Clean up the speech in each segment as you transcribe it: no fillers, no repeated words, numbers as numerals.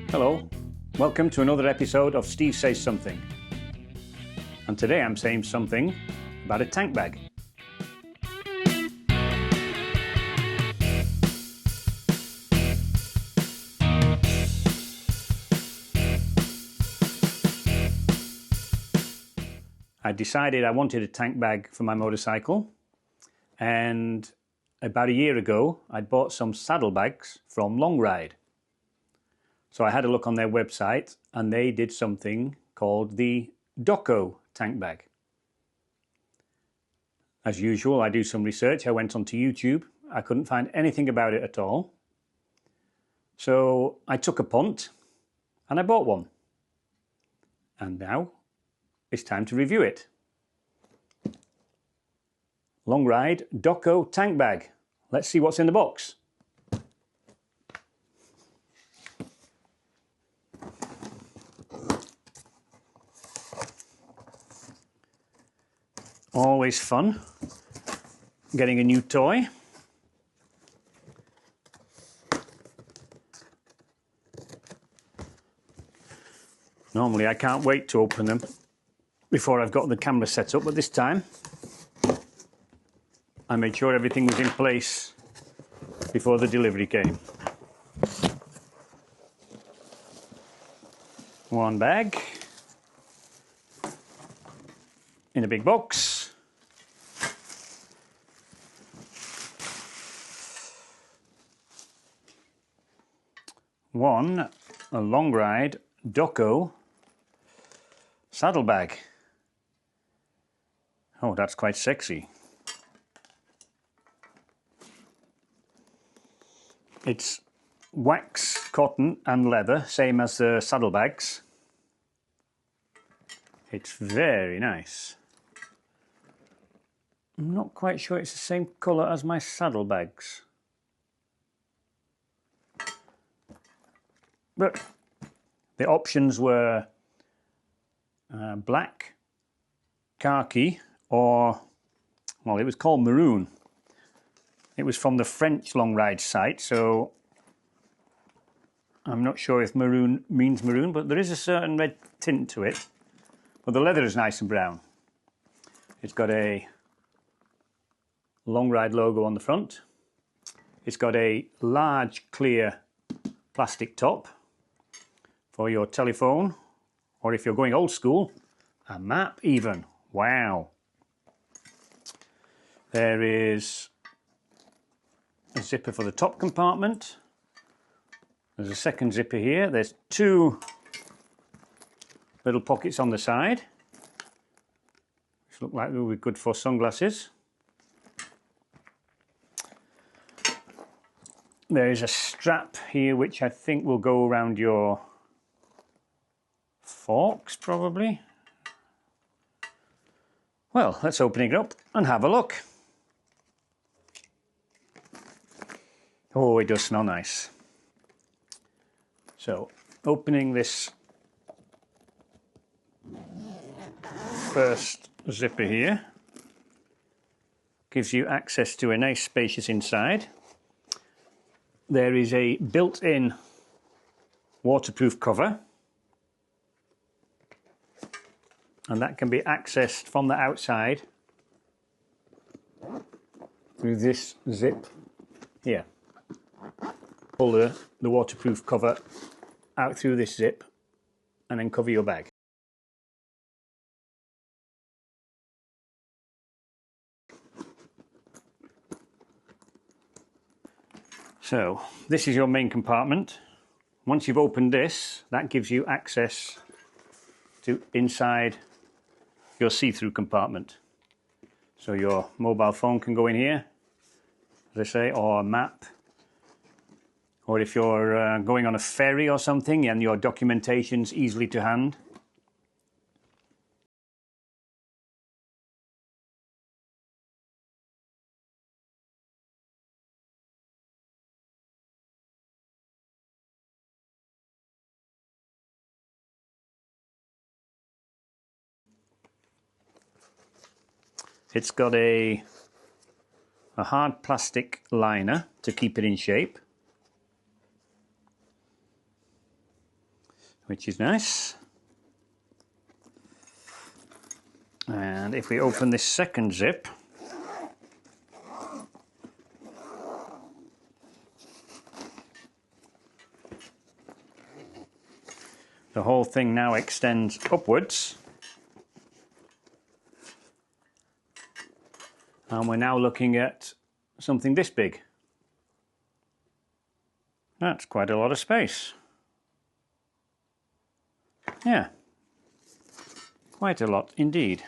Hello, welcome to another episode of Steve Says Something. And today I'm saying something about a tank bag. I decided I wanted a tank bag for my motorcycle, and about a year ago I'd bought some saddlebags from Longride. So I had a look on their website and they did something called the Doko tank bag. As usual, I do some research. I went onto YouTube. I couldn't find anything about it at all. So I took a punt and I bought one. And now it's time to review it. Longride Doko tank bag. Let's see what's in the box. Always fun getting a new toy. Normally I can't wait to open them before I've got the camera set up, but this time I made sure everything was in place before the delivery came. One bag in a big box. A Longride Doko saddlebag. Oh, that's quite sexy. It's wax, cotton and leather, same as the saddlebags. It's very nice. I'm not quite sure it's the same colour as my saddlebags. But the options were black, khaki, or, well, it was called maroon. It was from the French Longride site, so I'm not sure if maroon means maroon, but there is a certain red tint to it. But the leather is nice and brown. It's got a Longride logo on the front. It's got a large clear plastic top for your telephone, or if you're going old school, a map even. Wow. There is a zipper for the top compartment. There's a second zipper here. There's two little pockets on the side, which look like they'll be good for sunglasses. There is a strap here which I think will go around your forks, probably. Well, let's open it up and have a look. Oh, it does smell nice. So, opening this first zipper here gives you access to a nice spacious inside. There is a built-in waterproof cover, and that can be accessed from the outside through this zip here. Pull the waterproof cover out through this zip and then cover your bag. So this is your main compartment. Once you've opened this, that gives you access to inside your see-through compartment. So your mobile phone can go in here, as I say, or a map. Or if you're going on a ferry or something and your documentation's easily to hand. It's got a hard plastic liner to keep it in shape. which is nice. And if we open this second zip, the whole thing now extends upwards. And we're now looking at something this big. That's quite a lot of space. Yeah, quite a lot indeed.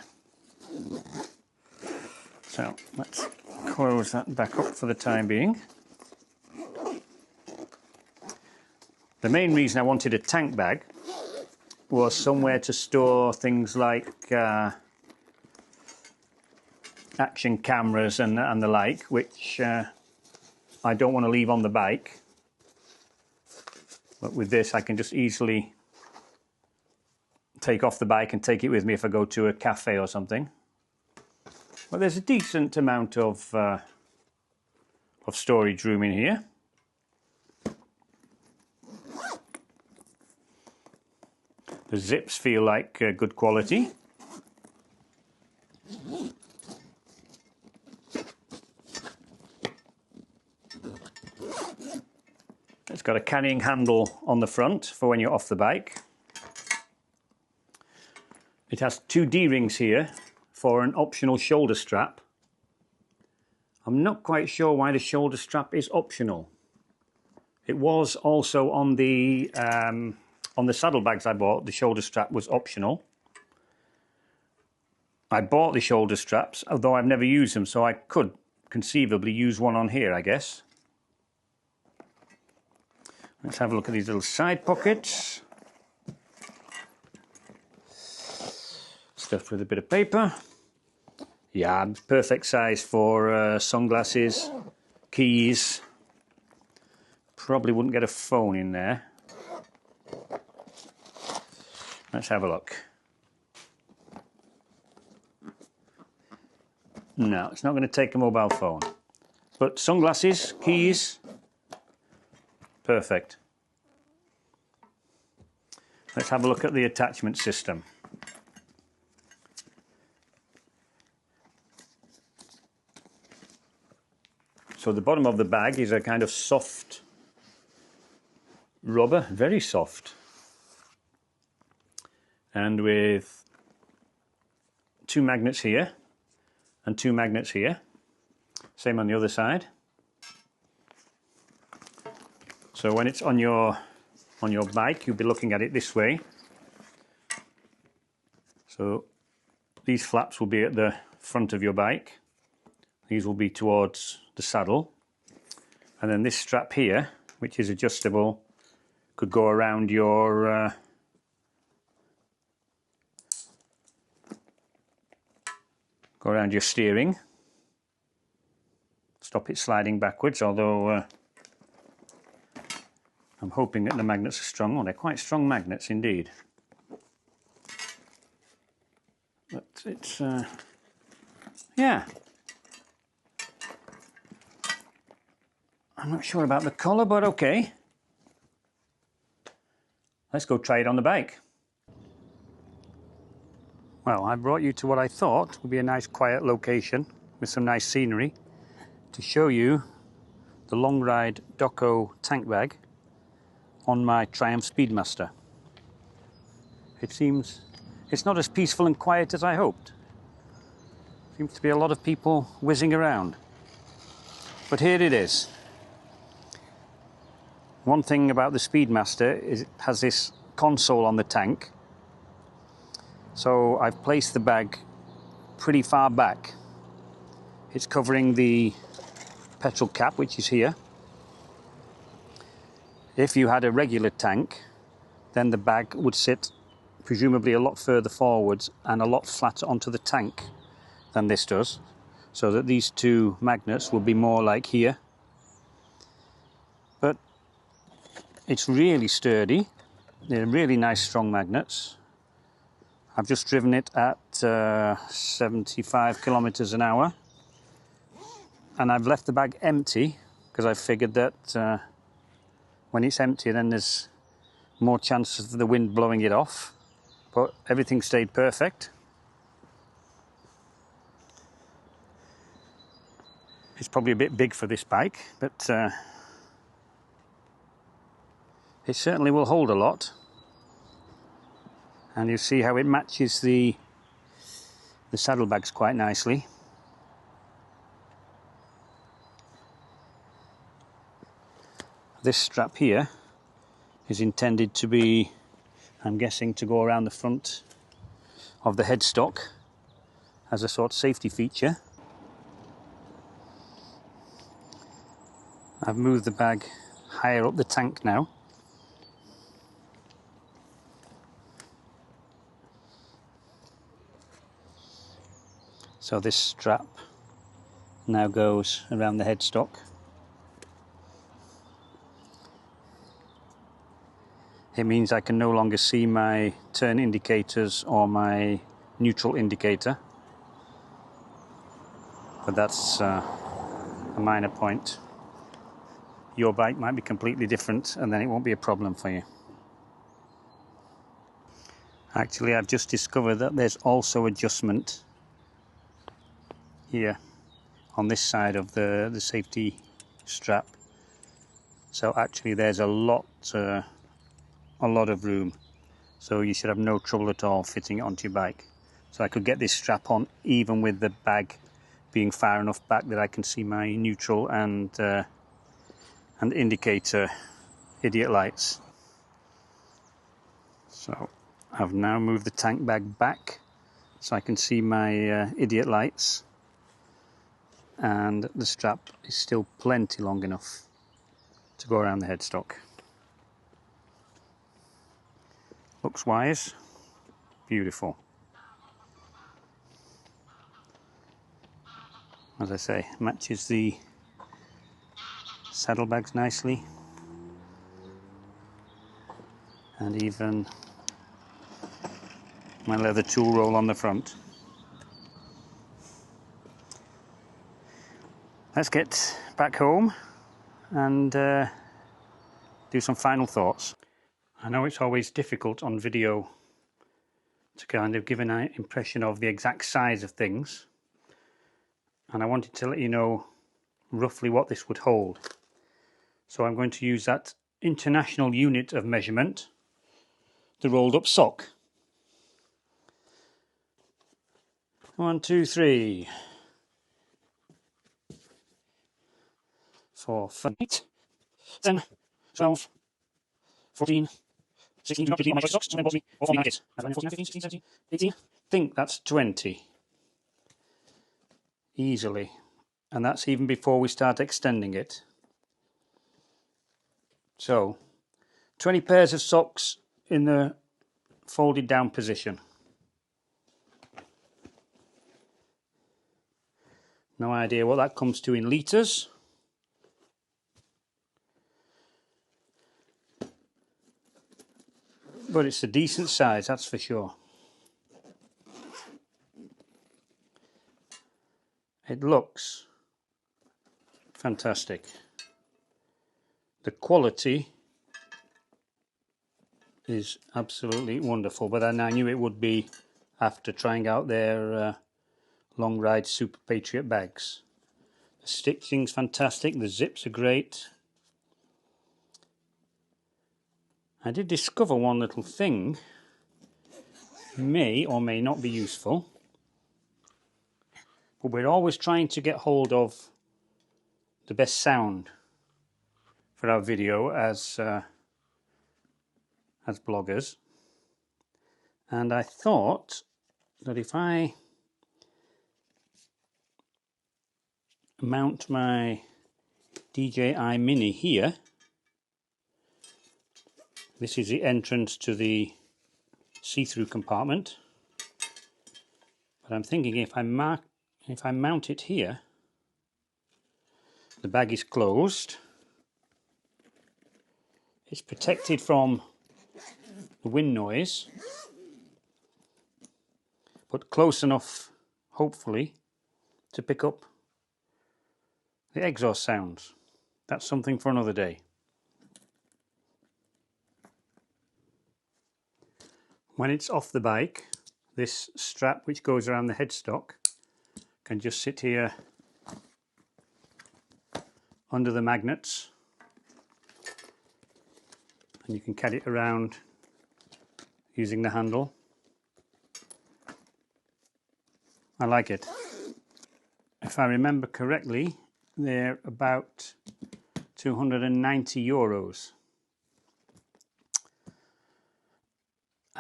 So let's close that back up for the time being. The main reason I wanted a tank bag was somewhere to store things like action cameras and the like, which I don't want to leave on the bike. But with this I can just easily take off the bike and take it with me if I go to a cafe or something. But there's a decent amount of storage room in here. The zips feel like good quality. It's got a carrying handle on the front for when you're off the bike. It has two D-rings here for an optional shoulder strap. I'm not quite sure why the shoulder strap is optional. It was also on the saddlebags I bought, the shoulder strap was optional. I bought the shoulder straps, although I've never used them, so I could conceivably use one on here, I guess. Let's have a look at these little side pockets. Stuffed with a bit of paper. Yeah, perfect size for sunglasses, keys. Probably wouldn't get a phone in there. Let's have a look. No, it's not going to take a mobile phone. But sunglasses, keys, perfect. Let's have a look at the attachment system. So the bottom of the bag is a kind of soft rubber, very soft. And with two magnets here and two magnets here. Same on the other side. So when it's on your bike, you'll be looking at it this way. So these flaps will be at the front of your bike. These will be towards the saddle. And then this strap here, which is adjustable, could go around your steering. Stop it sliding backwards, although I'm hoping that the magnets are strong. Oh, they're quite strong magnets indeed. But it's, yeah. I'm not sure about the colour, but okay. Let's go try it on the bike. Well, I brought you to what I thought would be a nice quiet location with some nice scenery to show you the Longride Doko tank bag on my Triumph Speedmaster. It seems it's not as peaceful and quiet as I hoped. Seems to be a lot of people whizzing around. But here it is. One thing about the Speedmaster is it has this console on the tank. So I've placed the bag pretty far back. It's covering the petrol cap, which is here. If you had a regular tank, then the bag would sit presumably a lot further forwards and a lot flatter onto the tank than this does, so that these two magnets will be more like here. But it's really sturdy. They're really nice strong magnets. I've just driven it at 75 kilometers an hour, and I've left the bag empty because I figured that when it's empty then there's more chances of the wind blowing it off, but everything stayed perfect. It's probably a bit big for this bike, but it certainly will hold a lot. And you see how it matches the saddlebags quite nicely. This strap here is intended to be, I'm guessing, to go around the front of the headstock as a sort of safety feature. I've moved the bag higher up the tank now. So this strap now goes around the headstock. It means I can no longer see my turn indicators or my neutral indicator, but that's a minor point. Your bike might be completely different and then it won't be a problem for you. Actually, I've just discovered that there's also adjustment here on this side of the safety strap. So actually there's a lot of room, so you should have no trouble at all fitting it onto your bike. So I could get this strap on even with the bag being far enough back that I can see my neutral and indicator idiot lights. So I've now moved the tank bag back so I can see my idiot lights, and the strap is still plenty long enough to go around the headstock. Looks wise, beautiful. As I say, matches the saddlebags nicely, and even my leather tool roll on the front. Let's get back home and do some final thoughts. I know it's always difficult on video to kind of give an impression of the exact size of things, and I wanted to let you know roughly what this would hold. So I'm going to use that international unit of measurement, the rolled up sock. 1, 2, 3, 4, 5, 8, 10, 12, 14, 16, do not repeat my choice socks, so then bother me, or 49 kids. 14, 15, 16, 17, 18, I think that's 20. Easily. And that's even before we start extending it. So, 20 pairs of socks in the folded down position. No idea what that comes to in litres. But it's a decent size, that's for sure. It looks fantastic. The quality is absolutely wonderful, but then I knew it would be after trying out their Longride Super Patriot bags. The stitching's fantastic, the zips are great. I did discover one little thing, may or may not be useful, but we're always trying to get hold of the best sound for our video as bloggers, and I thought that if I mount my DJI Mini here, this is the entrance to the see-through compartment, but I'm thinking if I mount it here, the bag is closed, it's protected from the wind noise, but close enough, hopefully, to pick up the exhaust sounds. That's something for another day. When it's off the bike, this strap which goes around the headstock can just sit here under the magnets, and you can carry it around using the handle. I like it. If I remember correctly, they're about 290 euros.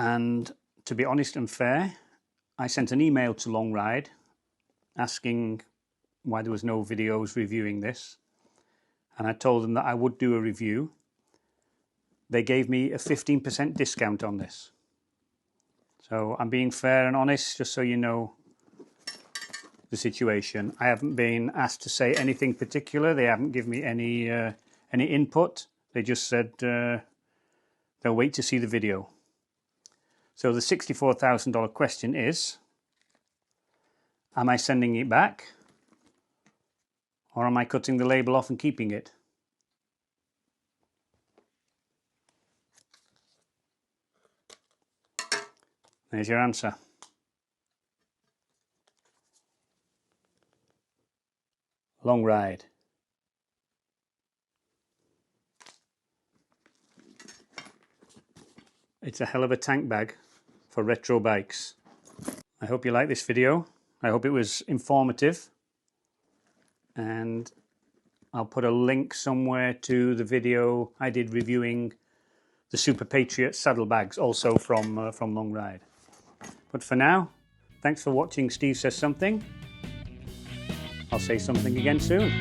And to be honest and fair, I sent an email to Longride asking why there was no videos reviewing this, and I told them that I would do a review. They gave me a 15% discount on this. So I'm being fair and honest, just so you know the situation. I haven't been asked to say anything particular. They haven't given me any input. They just said they'll wait to see the video. So the $64,000 question is, am I sending it back, or am I cutting the label off and keeping it? There's your answer. Longride. It's a hell of a tank bag for retro bikes. I hope you like this video. I hope it was informative, and I'll put a link somewhere to the video I did reviewing the Super Patriot saddlebags, also from Longride. But for now, thanks for watching Steve Says Something. I'll say something again soon.